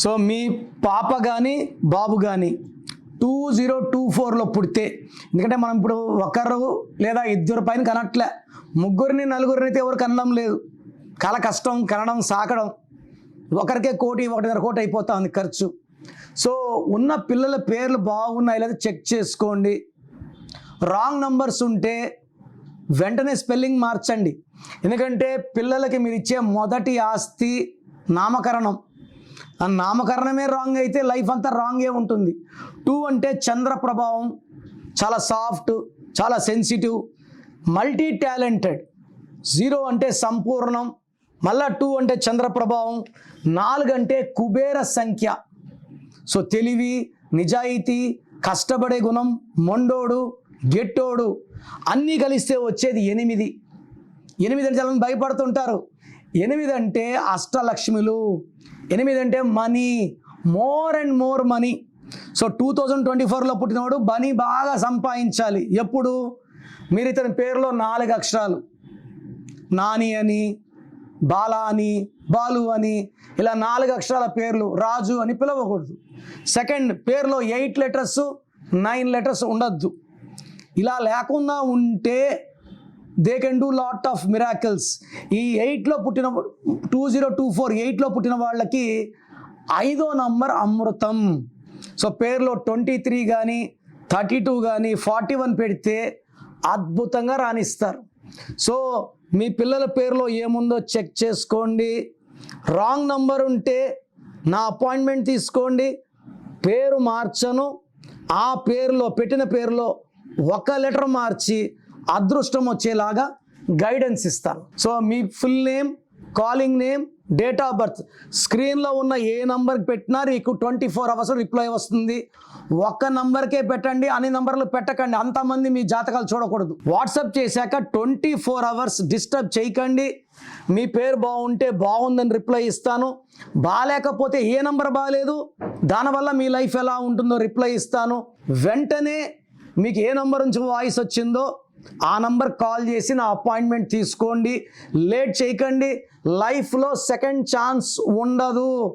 So మీ పాప కానీ బాబు కానీ 2024లో పుడితే, ఎందుకంటే మనం ఇప్పుడు ఒకరు లేదా ఇద్దరు పైన కనట్లే, ముగ్గురిని నలుగురిని అయితే ఎవరు కనడం లేదు. చాలా కష్టం కనడం సాకడం. ఒకరికే 1.5 కోటి అయిపోతా ఉంది ఖర్చు. సో ఉన్న పిల్లల పేర్లు బాగున్నాయి లేదా చెక్ చేసుకోండి. రాంగ్ నంబర్స్ ఉంటే వెంటనే స్పెల్లింగ్ మార్చండి. ఎందుకంటే పిల్లలకి మీరు ఇచ్చే మొదటి ఆస్తి నామకరణం. ఆ నామకరణమే రాంగ్ అయితే లైఫ్ అంతా రాంగే ఉంటుంది. 2 అంటే చంద్ర ప్రభావం, చాలా సాఫ్ట్, చాలా సెన్సిటివ్, మల్టీ టాలెంటెడ్. 0 అంటే సంపూర్ణం, మళ్ళా 2 అంటే చంద్ర ప్రభావం. 4 అంటే కుబేర సంఖ్య. సో తెలివి, నిజాయితీ, కష్టపడే గుణం, మొండోడు, గెట్టోడు అన్నీ కలిస్తే వచ్చేది 8. 8 అంటే చాలా భయపడుతుంటారు. 8 అంటే అష్టలక్ష్మిలు. 8 అంటే money, more and more money. So 2024లో పుట్టినవాడు మనీ బాగా సంపాదించాలి. ఎప్పుడు? మీరు ఇతని పేరులో 4 అక్షరాలు, నాని అని, బాలా అని, బాలు అని, ఇలా 4 అక్షరాల పేర్లు, రాజు అని పిలవకూడదు. సెకండ్, పేరులో 8 లెటర్స్ 9 లెటర్స్ ఉండొద్దు. ఇలా లేకుండా ఉంటే they can do lot of miracles. ఈ 8లో పుట్టిన 2024 8లో పుట్టిన వాళ్ళకి 5వ నంబర్ అమృతం. సో పేరులో 23 కానీ 32 కానీ 41 పెడితే అద్భుతంగా రాణిస్తారు. సో మీ పిల్లల పేరులో ఏముందో చెక్ చేసుకోండి. రాంగ్ నంబర్ ఉంటే నా అపాయింట్మెంట్ తీసుకోండి. పేరు మార్చను, ఆ పేరులో పెట్టిన పేరులో 1 లెటర్ మార్చి అదృష్టం వచ్చేలాగా గైడెన్స్ ఇస్తాను. So me full name, calling name, date of birth స్క్రీన్లో ఉన్న ఏ నంబర్కి పెట్టినా మీకు 24 అవర్స్ రిప్లై వస్తుంది. 1 నంబర్కే పెట్టండి, అన్ని నంబర్లు పెట్టకండి. అంతమంది మీ జాతకాలు చూడకూడదు. వాట్సాప్ చేశాక 24 అవర్స్ డిస్టర్బ్ చేయకండి. మీ పేరు బాగుంటే బాగుందని రిప్లై ఇస్తాను, బాగాలేకపోతే ఏ నంబర్ బాగాలేదు దానివల్ల మీ లైఫ్ ఎలా ఉంటుందో రిప్లై ఇస్తాను. వెంటనే మీకు ఏ నంబర్ నుంచి వాయిస్ వచ్చిందో ఆ నంబర్ కాల్ చేసి నా అపాయింట్మెంట్ తీసుకోండి. లేట్ చేయకండి. లైఫ్లో సెకండ్ ఛాన్స్ ఉండదు.